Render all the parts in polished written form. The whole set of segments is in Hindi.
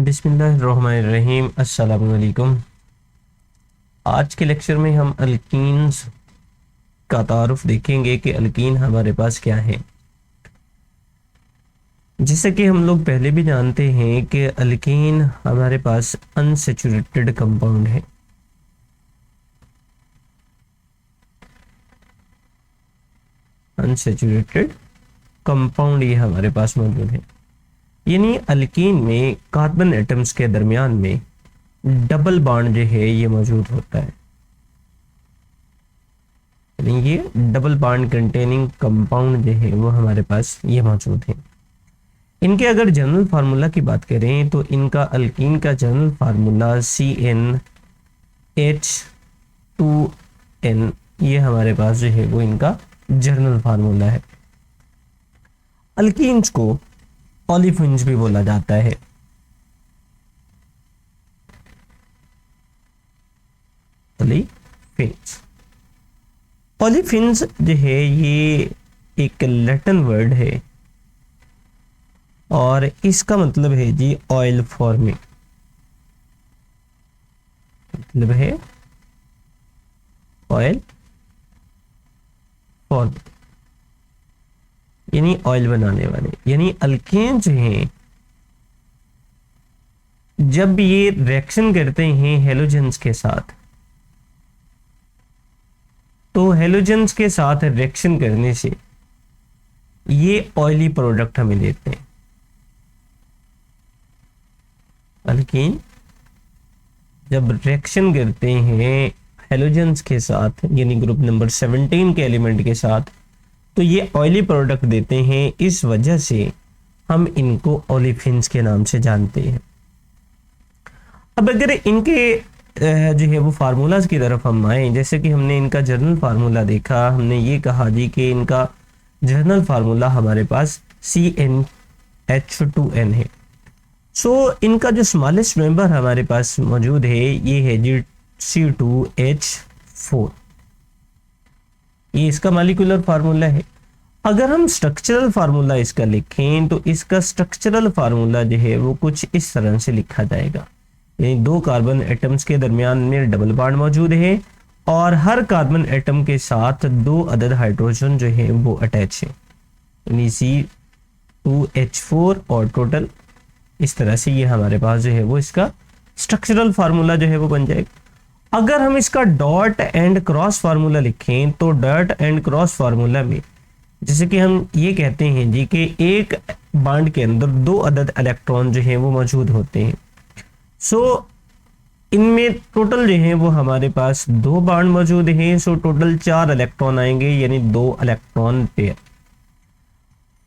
बिस्मिल्लाहिर्रहमानिर्रहीम। अस्सलाम वालेकुम। आज के लेक्चर में हम अल्कीन्स का तारुफ देखेंगे कि अल्कीन हमारे पास क्या है। जैसे कि हम लोग पहले भी जानते हैं कि अल्कीन हमारे पास अनसैचुरेटेड कंपाउंड है। अनसैचुरेटेड कंपाउंड ये हमारे पास मौजूद है, यानी अल्कीन में कार्बन एटम्स के दरमियान में डबल बॉन्ड जो है ये मौजूद होता है, यानी ये डबल बॉन्ड कंटेनिंग कंपाउंड जो है वो हमारे पास ये मौजूद है। इनके अगर जनरल फार्मूला की बात करें तो इनका अल्कीन का जनरल फार्मूला CnH2n ये हमारे पास जो है वो इनका जनरल फार्मूला है। अल्कीन्स को ओलेफिन्स भी बोला जाता है। ओलेफिन्स जो है ये एक लैटिन वर्ड है और इसका मतलब है जी ऑयल फॉर्मिंग, मतलब है ऑयल फॉर्म, यानी ऑयल बनाने वाले। यानी अल्केन जो हैं जब ये रिएक्शन करते हैं हेलोजेंस के साथ, तो हेलोजेंस के साथ रिएक्शन करने से ये ऑयली प्रोडक्ट हमें देते हैं। अल्कीन जब रिएक्शन करते हैं हेलोजेंस के साथ, यानी ग्रुप नंबर 17 के एलिमेंट के साथ, तो ये ऑयली प्रोडक्ट देते हैं। इस वजह से हम इनको ओलेफिन्स के नाम से जानते हैं। अब अगर इनके जो है वो फार्मूलाज की तरफ हम आए, जैसे कि हमने इनका जनरल फार्मूला देखा, हमने ये कहा जी कि इनका जनरल फार्मूला हमारे पास CnH2n है। सो इनका जो स्मॉलेस्ट मेंबर हमारे पास मौजूद है ये है जी C2H4, ये इसका मॉलिक्यूलर फार्मूला है। अगर हम स्ट्रक्चरल फार्मूला इसका लिखें तो इसका स्ट्रक्चरल फार्मूला जो है वो कुछ इस तरह से लिखा जाएगा, यानी दो कार्बन एटम्स के दरमियान में डबल बॉन्ड मौजूद है और हर कार्बन एटम के साथ दो अदद हाइड्रोजन जो है वो अटैच है, यानी C2H4 और टोटल इस तरह से ये हमारे पास जो है वो इसका स्ट्रक्चरल फार्मूला जो है वो बन जाएगा। अगर हम इसका डॉट एंड क्रॉस फार्मूला लिखें तो डॉट एंड क्रॉस फार्मूला में जैसे कि हम ये कहते हैं जी कि एक बॉन्ड के अंदर दो अदद इलेक्ट्रॉन जो है वो मौजूद होते हैं। सो इनमें टोटल जो है वो हमारे पास दो बॉन्ड मौजूद हैं, सो टोटल 4 इलेक्ट्रॉन आएंगे, यानी 2 इलेक्ट्रॉन पेयर।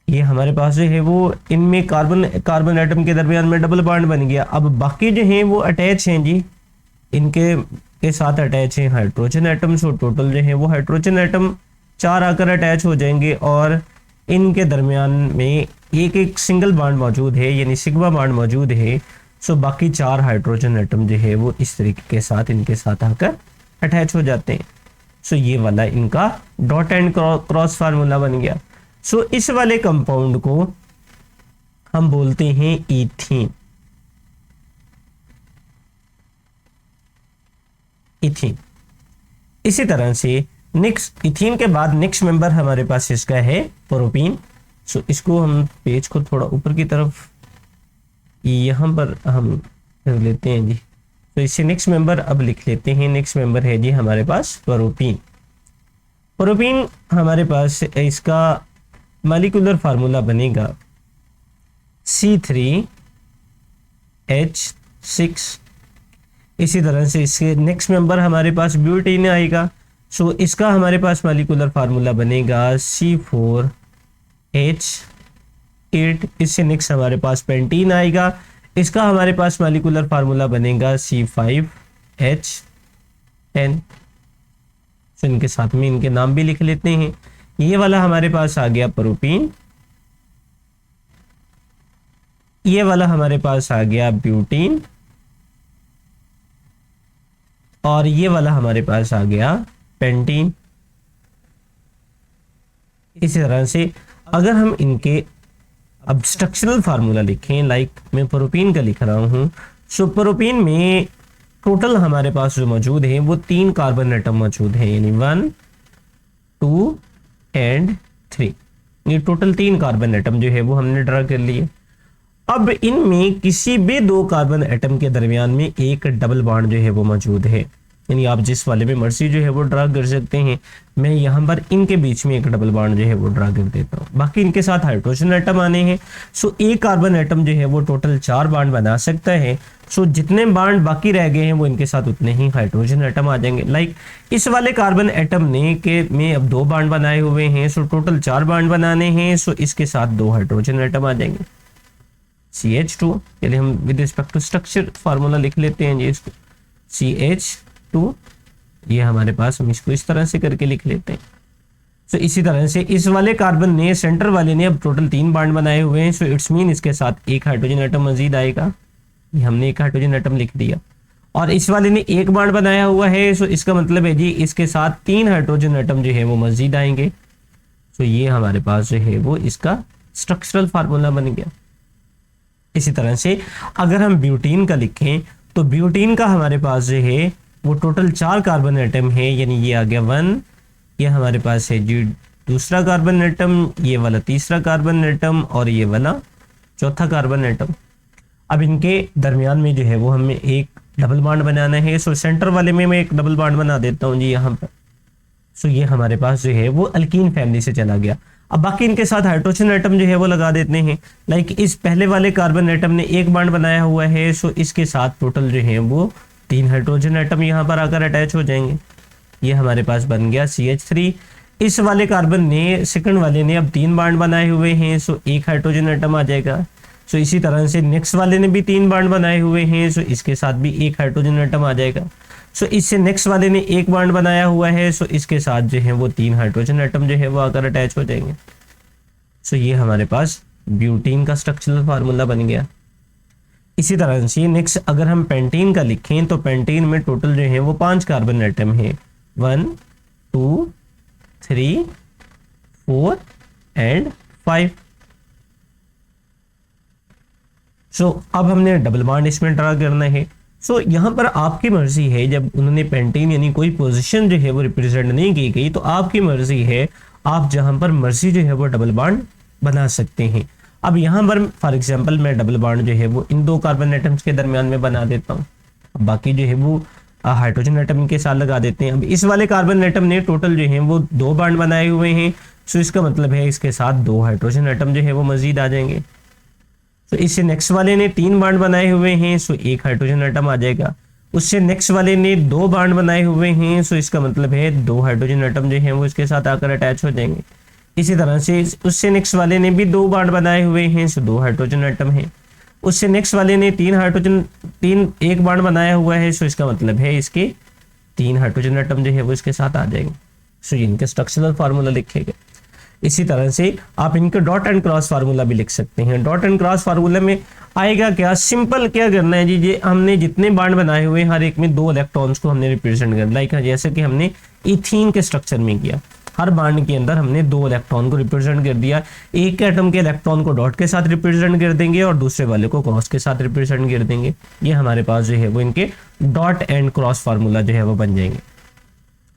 ये हमारे पास जो है वो इनमें कार्बन एटम के दरमियान में डबल बॉन्ड बन गया। अब बाकी जो हैं वो अटैच हैं जी, इनके साथ अटैच हैं हाइड्रोजन एटम, सो टोटल जो है वो हाइड्रोजन एटम 4 आकर अटैच हो जाएंगे और इनके दरमियान में एक एक सिंगल बॉन्ड मौजूद है, यानी सिग्मा बॉन्ड मौजूद है। सो बाकी 4 हाइड्रोजन एटम जो है वो इस तरीके के साथ इनके साथ आकर अटैच हो जाते हैं। सो ये वाला इनका डॉट एंड क्रॉस फार्मूला बन गया। सो इस वाले कंपाउंड को हम बोलते हैं ईथीन। इथीन। इसी तरह से नेक्स्ट इथीन के बाद नेक्स्ट मेंबर हमारे पास इसका है प्रोपीन। सो इसको हम पेज को थोड़ा ऊपर की तरफ यहाँ पर हम रख लेते हैं जी। तो इससे नेक्स्ट मेंबर अब लिख लेते हैं। नेक्स्ट मेंबर है जी हमारे पास प्रोपीन। प्रोपीन हमारे पास इसका मॉलिक्यूलर फार्मूला बनेगा C3H6। इसी तरह से इसके नेक्स्ट मेंबर हमारे पास ब्यूटेन आएगा। सो इसका हमारे पास मॉलिक्यूलर फार्मूला बनेगा C4H8। इससे नेक्स्ट हमारे पेंटीन पेंटीन आएगा, इसका हमारे पास मॉलिक्यूलर फार्मूला बनेगा C5H10। सो इनके साथ में इनके नाम भी लिख लेते हैं। ये वाला हमारे पास आ गया प्रोपीन, ये वाला हमारे पास आ गया ब्यूटीन और ये वाला हमारे पास आ गया पेंटीन। इसी तरह से अगर हम इनके अब स्ट्रक्चरल फार्मूला लिखें, लाइक मैं प्रोपीन का लिख रहा हूँ। सो प्रोपीन में टोटल हमारे पास जो मौजूद है वो 3 कार्बन एटम मौजूद है, यानी 1 2 एंड 3। ये टोटल 3 कार्बन एटम जो है वो हमने ड्रा कर लिए। अब इनमें किसी भी 2 कार्बन एटम के दरमियान में एक डबल बॉन्ड जो है वो मौजूद है, यानी आप जिस वाले में मर्जी जो है वो ड्रा कर सकते हैं। मैं यहाँ पर इनके बीच में एक डबल बॉन्ड जो है वो ड्रा कर देता हूँ। बाकी इनके साथ हाइड्रोजन एटम आने हैं। सो एक कार्बन एटम जो है वो टोटल 4 बॉन्ड बना सकता है। सो जितने बॉन्ड बाकी रह गए हैं वो इनके साथ उतने ही हाइड्रोजन एटम आ जाएंगे। लाइक इस वाले कार्बन एटम ने के में अब 2 बॉन्ड बनाए हुए हैं, सो टोटल 4 बॉन्ड बनाने हैं। सो इसके साथ 2 हाइड्रोजन एटम आ जाएंगे, CH2। चलिए हम with respect to structure formula लिख लेते हैं जी इसको, CH2। ये हमारे पास, हम इसको इस तरह से करके लिख लेते हैं। सो इसी तरह से इस वाले कार्बन ने, सेंटर वाले ने अब टोटल 3 बॉन्ड बनाए हुए हैं। सो इट्स मीन इसके साथ एक हाइड्रोजन एटम मजीद आएगा। ये हमने एक हाइड्रोजन एटम लिख दिया। और इस वाले ने एक बॉन्ड बनाया हुआ है, सो इसका मतलब है जी इसके साथ 3 हाइड्रोजन एटम जो है वो मजीद आएंगे। सो ये हमारे पास जो है वो इसका स्ट्रक्चरल फार्मूला बन गया। इसी तरह से अगर हम ब्यूटीन का लिखें तो ब्यूटीन का हमारे पास जो है वो टोटल 4 कार्बन एटम है, यानी ये आ गया 1, ये हमारे पास है जी दूसरा कार्बन एटम, ये वाला तीसरा कार्बन एटम और ये वाला चौथा कार्बन एटम। अब इनके दरमियान में जो है वो हमें एक डबल बॉन्ड बनाना है। सो सेंटर वाले में मैं एक डबल बॉन्ड बना देता हूँ जी यहाँ पर। सो ये हमारे पास जो है वो अल्कीन फैमिली से चला गया। अब बाकी इनके साथ हाइड्रोजन एटम जो है वो लगा देते हैं। लाइक इस पहले वाले कार्बन एटम ने एक बॉन्ड बनाया हुआ है, सो इसके साथ टोटल जो है वो 3 हाइड्रोजन एटम यहाँ पर आकर अटैच हो जाएंगे। ये हमारे पास बन गया CH3। इस वाले कार्बन ने, सेकंड वाले ने अब 3 बॉन्ड बनाए हुए हैं, सो एक हाइड्रोजन एटम आ जाएगा। सो इसी तरह से नेक्स्ट वाले ने भी 3 बॉन्ड बनाए हुए हैं, सो इसके साथ भी एक हाइड्रोजन एटम आ जाएगा। सो इससे नेक्स्ट वाले ने एक बॉन्ड बनाया हुआ है, सो इसके साथ जो है वो 3 हाइड्रोजन एटम जो है वो आकर अटैच हो जाएंगे। सो ये हमारे पास ब्यूटीन का स्ट्रक्चरल फार्मूला बन गया। इसी तरह से नेक्स्ट अगर हम पेंटीन का लिखें तो पेंटीन में टोटल जो है वो 5 कार्बन एटम है, 1 2 3 4 एंड 5। सो अब हमने डबल बॉन्ड इसमें ड्रा करना है। सो यहाँ पर आपकी मर्जी है, जब उन्होंने पेंटीन यानी कोई पोजीशन जो है वो रिप्रेजेंट नहीं की गई तो आपकी मर्जी है, आप जहां पर मर्जी जो है वो डबल बॉन्ड बना सकते हैं। अब यहाँ पर फॉर एग्जांपल मैं डबल बॉन्ड जो है वो इन 2 कार्बन एटम्स के दरमियान में बना देता हूँ। बाकी जो है वो हाइड्रोजन एटम के साथ लगा देते हैं। अब इस वाले कार्बन एटम ने टोटल जो है वो 2 बॉन्ड बनाए हुए हैं, सो इसका मतलब है इसके साथ 2 हाइड्रोजन एटम जो है वो मजीद आ जाएंगे। तो इससे नेक्स्ट वाले ने 3 बॉन्ड बनाए हुए हैं, सो एक हाइड्रोजन एटम आ जाएगा। उससे नेक्स्ट वाले ने 2 बॉन्ड बनाए हुए हैं, सो इसका मतलब है 2 हाइड्रोजन एटम जो है वो इसके साथ आकर अटैच हो जाएंगे। इसी तरह से उससे नेक्स्ट वाले ने भी 2 बॉन्ड बनाए हुए हैं, सो 2 हाइड्रोजन एटम है। उससे नेक्स्ट वाले ने 1 बॉन्ड बनाया हुआ है, सो इसका मतलब है इसके 3 हाइड्रोजन एटम जो है वो इसके साथ आ जाएंगे। सो इनके स्ट्रक्चरल फार्मूला लिखेंगे। इसी तरह से आप इनके डॉट एंड क्रॉस फार्मूला भी लिख सकते हैं। डॉट एंड क्रॉस फार्मूला में आएगा क्या, सिंपल क्या करना है जी, हमने जितने बॉन्ड बनाए हुए हैं हर एक में 2 इलेक्ट्रॉन्स को हमने रिप्रेजेंट करना, लाइक जैसे कि हमने इथीन के स्ट्रक्चर में किया। हर बॉन्ड के अंदर हमने 2 इलेक्ट्रॉन को रिप्रेजेंट कर दिया। एक एटम के इलेक्ट्रॉन को डॉट के साथ रिप्रेजेंट कर देंगे और दूसरे वाले को क्रॉस के साथ रिप्रेजेंट कर देंगे। ये हमारे पास जो है वो इनके डॉट एंड क्रॉस फार्मूला जो है वो बन जाएंगे।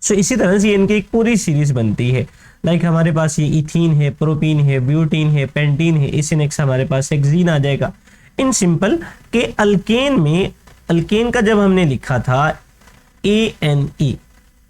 सो इसी तरह से इनकी एक पूरी सीरीज बनती है। लाइक हमारे पास ये इथीन है, प्रोपीन है, ब्यूटीन है, पेंटीन है, इससे नेक्स्ट हमारे पास हेक्सीन आ जाएगा। इन सिंपल के अल्केन में, अल्केन का जब हमने लिखा था ANE,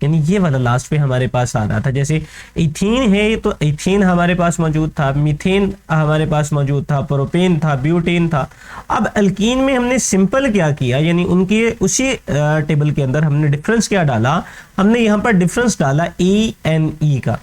यानी ये वाला लास्ट पे हमारे पास आ रहा था। जैसे इथीन है तो इथीन हमारे पास मौजूद था, मीथेन हमारे पास मौजूद था, प्रोपेन था, ब्यूटेन था। अब अल्कीन में हमने सिंपल क्या किया, यानी उनके उसी टेबल के अंदर हमने डिफरेंस क्या डाला, हमने यहाँ पर डिफरेंस डाला ANE का।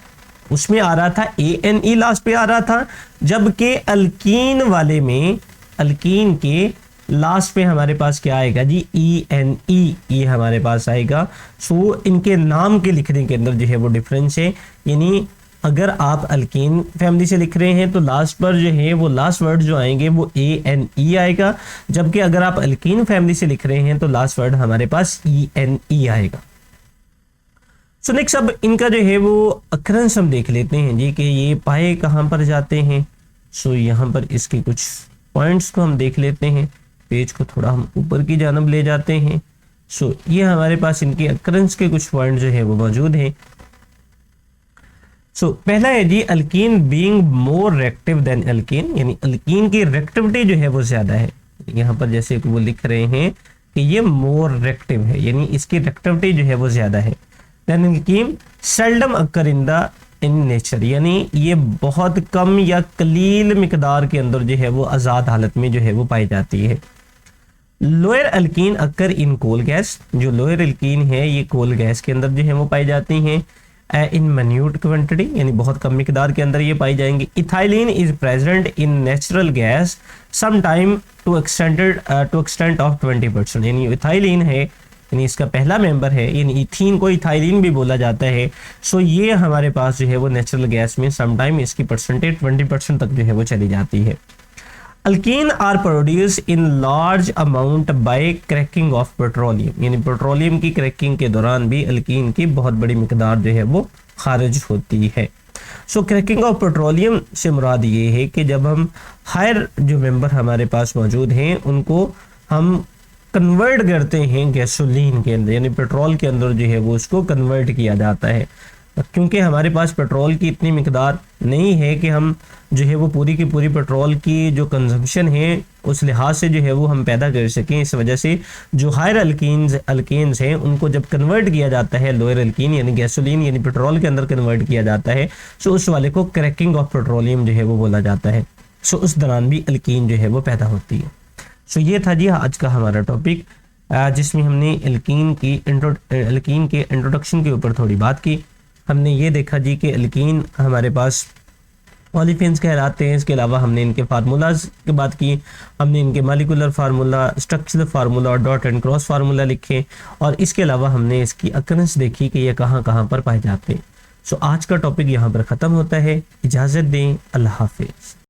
उसमें आ रहा था ANE लास्ट पे आ रहा था, जबकि अल्कीन वाले में, अल्कीन के लास्ट पे हमारे पास क्या आएगा जी, ENE, ये हमारे पास आएगा। सो इनके नाम के लिखने के अंदर जो है वो डिफरेंस है। यानी अगर आप अल्कीन फैमिली से लिख रहे हैं तो लास्ट पर जो है वो लास्ट वर्ड जो आएंगे वो ANE आएगा, जबकि अगर आप अल्कीन फैमिली से लिख रहे हैं तो लास्ट वर्ड हमारे पास ENE आएगा। सो नेक्स्ट अब इनका जो है वो अक्रेंस हम देख लेते हैं जी कि ये पाए कहाँ पर जाते हैं। सो यहाँ पर इसके कुछ पॉइंट्स को हम देख लेते हैं। पेज को थोड़ा हम ऊपर की जानब ले जाते हैं। सो ये हमारे पास इनकी अकरेंस के कुछ पॉइंट जो है वो मौजूद हैं। सो पहला है जी alkene being more reactive than alkene, यानी अल्कीन की रिएक्टिविटी जो है वो ज्यादा है। यहाँ पर जैसे वो लिख रहे हैं कि ये मोर रिएक्टिव है, यानी इसकी रिएक्टिविटी जो है वो ज्यादा है। Then alkene seldom occur in nature, यानी ये बहुत कम या कलील मिकदार के अंदर जो है वो आज़ाद हालत में जो है वो पाई जाती है। लोअर अल्कीन अकर इन कोल गैस, जो लोअर अल्कीन है ये कोल गैस के अंदर जो है वो पाई जाती हैं इन मिन्यूट क्वांटिटी, यानी बहुत कम मिकदार के अंदर ये पाई जाएंगी। Ethylene is present in natural gas some time to extent of 20%, यानी इथाइलिन है, यानी इसका पहला मेंबर है, यानी इथीन को इथाइलिन भी बोला जाता है। सो ये हमारे पास जो है वो नेचुरल गैस में सम टाइम इसकी परसेंटेज 20% तक जो है वो चली जाती है। Alkene are produce in large amount by cracking of petroleum, यानी पेट्रोलियम की क्रैकिंग के दौरान भी अल्कीन की बहुत बड़ी मिकदार जो है वो खारिज होती है। सो क्रैकिंग ऑफ पेट्रोलियम से मुराद ये है कि जब हम हायर जो मेंबर हमारे पास मौजूद हैं उनको हम कन्वर्ट करते हैं गैसोलीन के अंदर, यानी पेट्रोल के अंदर जो है वो उसको कन्वर्ट किया जाता है। क्योंकि हमारे पास पेट्रोल की इतनी मिकदार नहीं है कि हम जो है वो पूरी की पूरी पेट्रोल की जो कंजम्पशन है उस लिहाज से जो है वो हम पैदा कर सकें, इस वजह से जो हायर अल्कीन्स हैं उनको जब कन्वर्ट किया जाता है लोअर अल्कीन यानी गैसोलीन यानी पेट्रोल के अंदर कन्वर्ट किया जाता है, सो उस वाले को क्रैकिंग ऑफ पेट्रोलियम जो है वो बोला जाता है। सो उस दौरान भी अल्कीन जो है वो पैदा होती है। सो ये था जी आज का हमारा टॉपिक, जिसमें हमने अल्कीन के इंट्रोडक्शन के ऊपर थोड़ी बात की। हमने ये देखा जी कि अल्कीन हमारे पास ओलिफिन्स कहलाते हैं। इसके अलावा हमने इनके फार्मूलाज की बात की, हमने इनके मॉलिक्यूलर फार्मूला, स्ट्रक्चरल फार्मूला और डॉट एंड क्रॉस फार्मूला लिखे, और इसके अलावा हमने इसकी अकरेंस देखी कि ये कहाँ कहाँ पर पाए जाते हैं। सो आज का टॉपिक यहाँ पर ख़त्म होता है। इजाज़त दें, अल्लाह हाफिज़।